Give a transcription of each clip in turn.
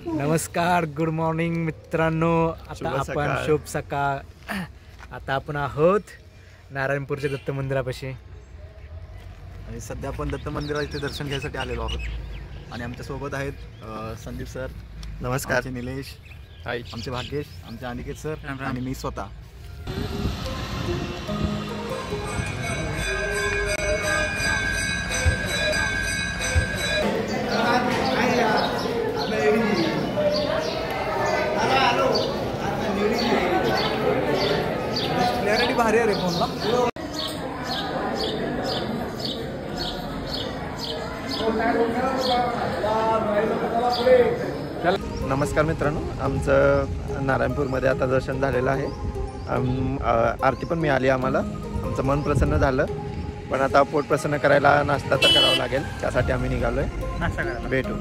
नमस्कार, good morning मित्रांनो. आता आपण शुभ सकाळ. आता आपण आहोत नारायणपूरच्या दत्त मंदिरापाशी आणि सध्या आपण दत्त मंदिराचे दर्शन घ्यायसाठी आलेलो आहोत. आणि आमच्या सोबत आहेत संदीप सर, नमस्कार, आमचे निलेश, हाय, आमचे भाग्येश, आमचे अनिकेत सर आणि मी स्वतः. क्लॅरिटी भारी आहे रे फोनला. नमस्कार मित्रांनो, आमचं नारायणपूरमध्ये आता दर्शन झालेलं आहे. आरती पण मिळाली आम्हाला. आमचं मन प्रसन्न झालं, पण आता पोट प्रसन्न करायला नाश्ता तर करावा लागेल. त्यासाठी आम्ही निघालो आहे. नाश्ता करायला भेटू.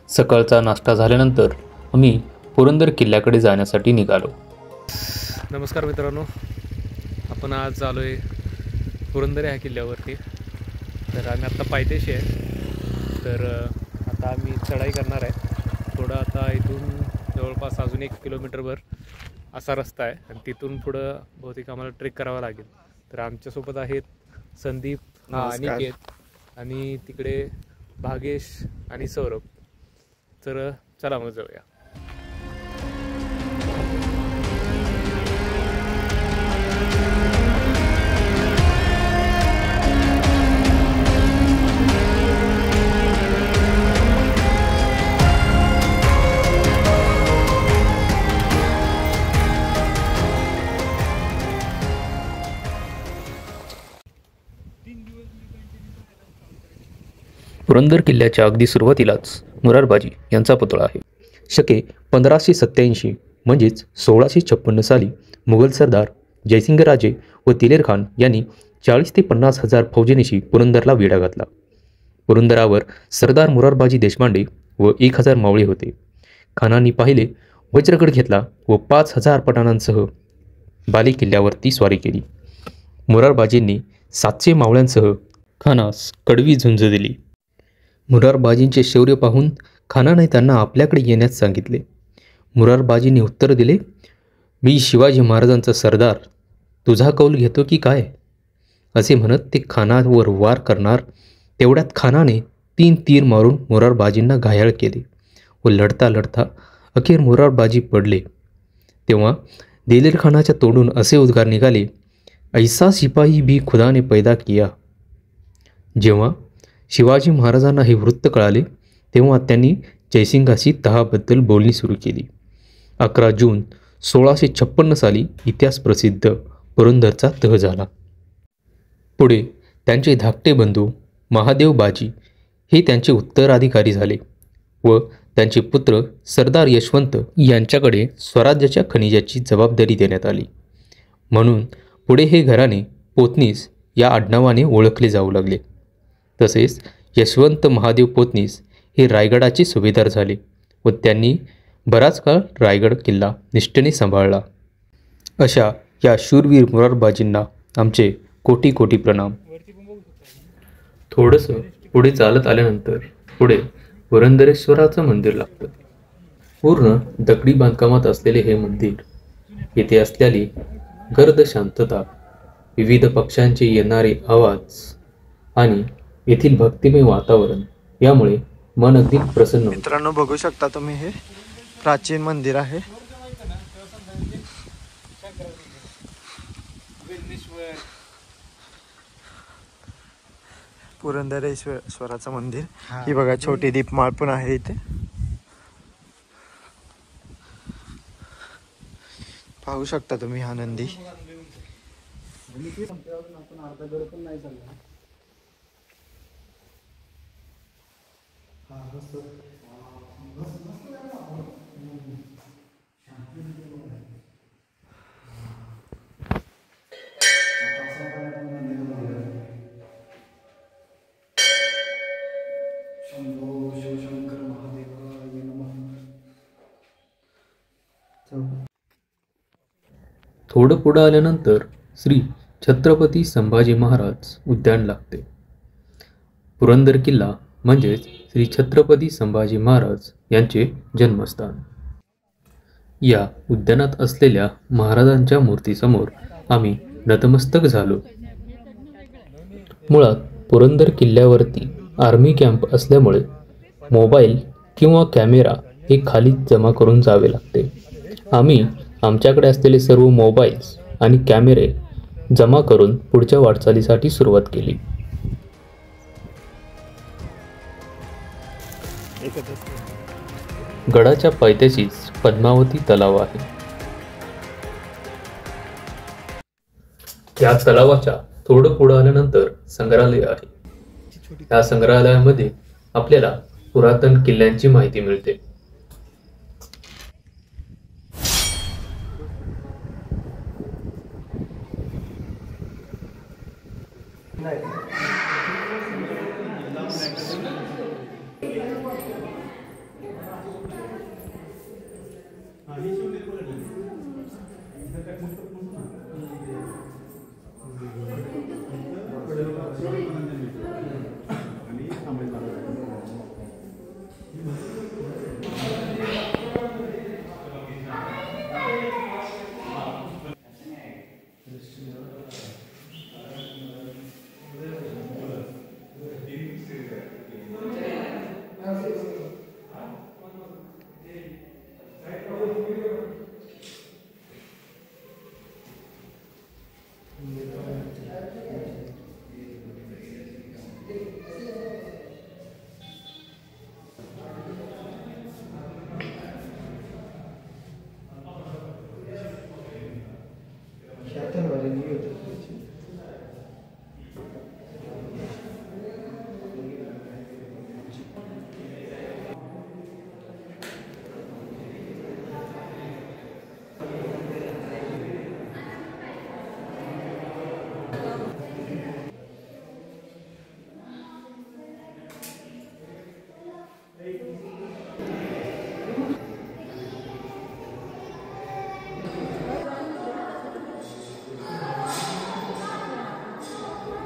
सकाळचा नाश्ता झाल्यानंतर आम्ही पुरंदर किल्ल्याकडे जाण्यासाठी निघालो. नमस्कार मित्रांनो, आपण आज आलो आहे पुरंदर ह्या किल्ल्यावरती. तर आम्ही आत्ता पायथ्याशी आहे. तर आता आम्ही चढाई करणार आहे. थोडं आता इथून जवळपास अजून 1 किलोमीटरभर असा रस्ता आहे आणि तिथून पुढं बहुतेक आम्हाला ट्रेक करावा लागेल. तर आमच्यासोबत आहेत संदीप, अनिकेत आणि तिकडे भागेश आणि सौरभ. तर चला मग जाऊया. पुरंदर किल्ल्याच्या अगदी सुरुवातीलाच मुरारबाजी यांचा पुतळा आहे. शके 1587 म्हणजेच 1656 साली मुघल सरदार जयसिंगराजे व तिलेर खान यांनी 40 ते 50 हजार फौजेनिशी पुरंदरला वेढा घातला. पुरंदरावर सरदार मुरारबाजी देशपांडे व 1000 मावळे होते. खानांनी पाहिले वज्रगड घेतला व 5000 पठाणांसह बाले किल्ल्यावरती स्वारी केली. मुरारबाजींनी 700 मावळ्यांसह खानास कडवी झुंज दिली. मुरारबाजींचे शौर्य पाहून खानाने त्यांना आपल्याकडे येण्यास सांगितले. मुरारबाजींनी उत्तर दिले, मी शिवाजी महाराजांचा सरदार, तुझा कौल घेतो की काय, असे म्हणत ते खानावर वार करणार. तेवढ्यात खानाने 3 तीर मारून मुरारबाजींना घायाळ केले व लढता लढता अखेर मुरारबाजी पडले. तेव्हा दिलेर खानाच्या तोंडून असे उद्गार निघाले, ऐसा सिपाही भी खुदा ने पैदा किया. जेव्हा शिवाजी महाराजांना हे वृत्त कळाले तेव्हा त्यांनी जयसिंगाशी तहाबद्दल बोलणी सुरू केली. 11 जून 1656 साली इतिहास प्रसिद्ध पुरंदरचा तह झाला. पुढे त्यांचे धाकटे बंधू महादेव बाजी हे त्यांचे उत्तराधिकारी झाले व त्यांचे पुत्र सरदार यशवंत यांच्याकडे स्वराज्याच्या खनिजाची जबाबदारी देण्यात आली. म्हणून पुढे हे घराणे पोतनीस या आडनावाने ओळखले जाऊ लागले. तसेच यशवंत महादेव पोतनीस हे रायगडाचे सुभेदार झाले व त्यांनी बराच काळ रायगड किल्ला निष्ठेने सांभाळला. अशा या शूरवीर मुरारबाजींना आमचे कोटी कोटी प्रणाम. थोडंसं पुढे चालत आल्यानंतर पुढे पुरंदरेश्वराचं मंदिर लागतं. पूर्ण दगडी बांधकामात असलेले हे मंदिर, येथे असलेली गर्द शांतता, विविध पक्ष्यांचे येणारे आवाज आणि येथील भक्तिमय वातावरण यामुळे मन अगदी प्रसन्न होते. मित्रांनो, बघू शकता तुम्ही, हे प्राचीन मंदिर आहे. पुरंदरेश्वराचं मंदिर. ही बघा, छोटी दीपमाळ पण आहे इथे. पाहू शकता तुम्ही हा नंदी. थोडं पुढं आल्यानंतर श्री छत्रपती संभाजी महाराज उद्यान लागते. पुरंदर किल्ला म्हणजेच श्री छत्रपती संभाजी महाराज यांचे जन्मस्थान. या उद्यानात असलेल्या महाराजांच्या मूर्तीसमोर आम्ही नतमस्तक झालो. मुळात पुरंदर किल्ल्यावरती आर्मी कॅम्प असल्यामुळे मोबाईल किंवा कॅमेरा हे खाली जमा करून जावे लागते. आम्ही आमच्याकडे असलेले सर्व मोबाईल्स आणि कॅमेरे जमा करून पुढच्या वाटचालीसाठी सुरुवात केली. गडाच्या पायथ्याशीच पद्मावती तलाव आहे. या तलावाच्या थोडं पुढं आल्यानंतर संग्रहालय आहे. या संग्रहालयामध्ये आपल्याला पुरातन किल्ल्यांची माहिती मिळते.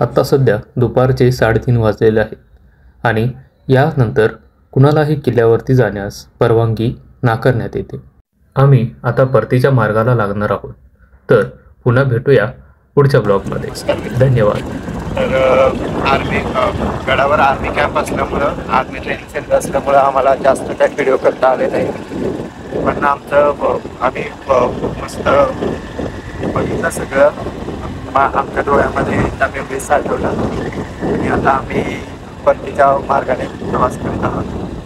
आत्ता सध्या दुपारचे 3:30 वाजलेले आहेत आणि यानंतर कुणालाही किल्ल्यावरती जाण्यास परवानगी नाकारण्यात येते. आम्ही आता परतीच्या मार्गाला लागणार आहोत. तर पुन्हा भेटूया पुढच्या ब्लॉगमध्ये. धन्यवाद. तर आर्मी गडावर आर्मी कॅम्प असल्यामुळं आर्मी ट्रेनिंग सेंटर असल्यामुळं आम्हाला जास्त काही व्हिडिओ करता आले नाही. पण आमचं आम्ही मस्त बघितलं सगळं. आमच्या डोळ्यामध्ये त्या मेमरीज साठवला आणि आता आम्ही परतीच्या मार्गाने प्रवास करत आहोत.